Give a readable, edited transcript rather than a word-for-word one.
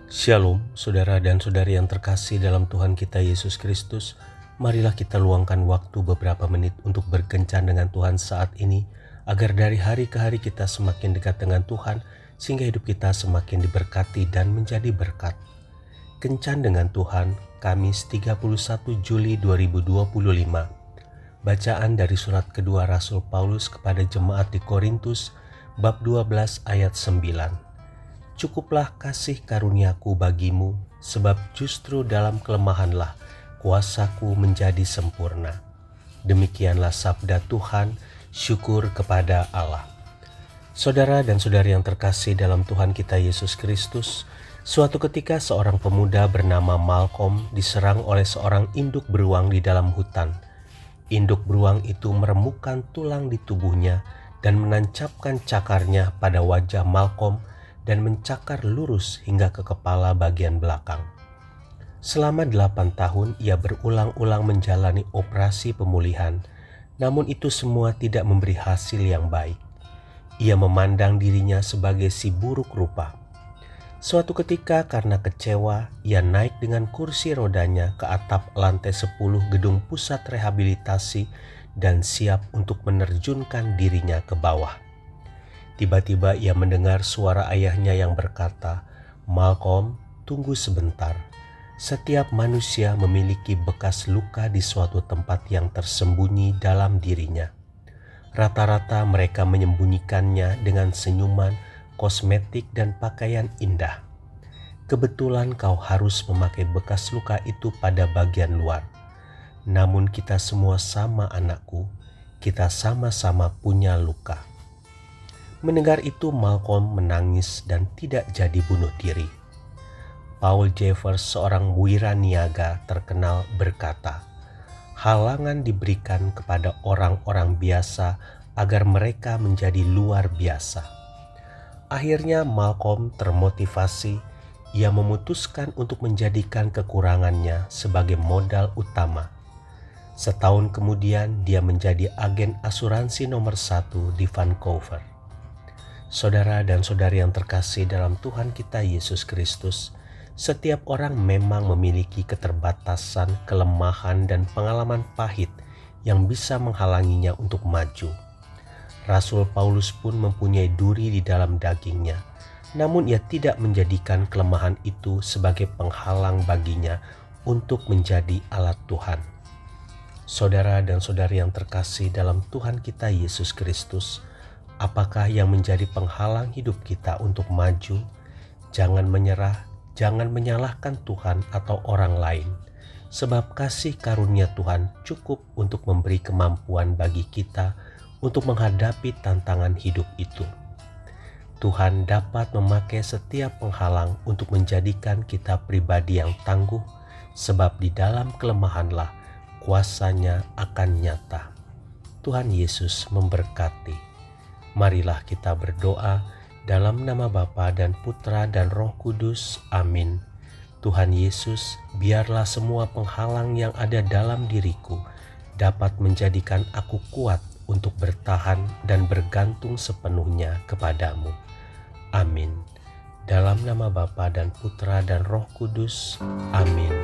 Shalom, saudara dan saudari yang terkasih dalam Tuhan kita Yesus Kristus. Marilah kita luangkan waktu beberapa menit untuk berkencan dengan Tuhan saat ini, agar dari hari ke hari kita semakin dekat dengan Tuhan, sehingga hidup kita semakin diberkati dan menjadi berkat. Kencan dengan Tuhan, Kamis 31 Juli 2025. Bacaan dari surat kedua Rasul Paulus kepada jemaat di Korintus, bab 12 ayat 9. Cukuplah kasih karuniaku bagimu, sebab justru dalam kelemahanlah kuasaku menjadi sempurna. Demikianlah sabda Tuhan, syukur kepada Allah. Saudara dan saudari yang terkasih dalam Tuhan kita Yesus Kristus, suatu ketika seorang pemuda bernama Malcolm diserang oleh seorang induk beruang di dalam hutan. Induk beruang itu meremukkan tulang di tubuhnya dan menancapkan cakarnya pada wajah Malcolm dan mencakar lurus hingga ke kepala bagian belakang. Selama 8 tahun ia berulang-ulang menjalani operasi pemulihan, namun itu semua tidak memberi hasil yang baik. Ia memandang dirinya sebagai si buruk rupa. Suatu ketika karena kecewa, ia naik dengan kursi rodanya ke atap lantai 10 gedung pusat rehabilitasi dan siap untuk menerjunkan dirinya ke bawah. Tiba-tiba ia mendengar suara ayahnya yang berkata, "Malcolm, tunggu sebentar. Setiap manusia memiliki bekas luka di suatu tempat yang tersembunyi dalam dirinya. Rata-rata mereka menyembunyikannya dengan senyuman, kosmetik, dan pakaian indah. Kebetulan kau harus memakai bekas luka itu pada bagian luar. Namun kita semua sama, anakku. Kita sama-sama punya luka." Mendengar itu Malcolm menangis dan tidak jadi bunuh diri. Paul Jeffers, seorang wiraniaga terkenal, berkata, "Halangan diberikan kepada orang-orang biasa agar mereka menjadi luar biasa." Akhirnya Malcolm termotivasi. Ia memutuskan untuk menjadikan kekurangannya sebagai modal utama. Setahun kemudian dia menjadi agen asuransi nomor 1 di Vancouver. Saudara dan saudari yang terkasih dalam Tuhan kita Yesus Kristus, setiap orang memang memiliki keterbatasan, kelemahan, dan pengalaman pahit yang bisa menghalanginya untuk maju. Rasul Paulus pun mempunyai duri di dalam dagingnya, namun ia tidak menjadikan kelemahan itu sebagai penghalang baginya untuk menjadi alat Tuhan. Saudara dan saudari yang terkasih dalam Tuhan kita Yesus Kristus, apakah yang menjadi penghalang hidup kita untuk maju? Jangan menyerah, jangan menyalahkan Tuhan atau orang lain, sebab kasih karunia Tuhan cukup untuk memberi kemampuan bagi kita untuk menghadapi tantangan hidup itu. Tuhan dapat memakai setiap penghalang untuk menjadikan kita pribadi yang tangguh, sebab di dalam kelemahanlah kuasa-Nya akan nyata. Tuhan Yesus memberkati. Marilah kita berdoa dalam nama Bapa dan Putra dan Roh Kudus. Amin. Tuhan Yesus, biarlah semua penghalang yang ada dalam diriku dapat menjadikan aku kuat untuk bertahan dan bergantung sepenuhnya kepadamu. Amin. Dalam nama Bapa dan Putra dan Roh Kudus. Amin.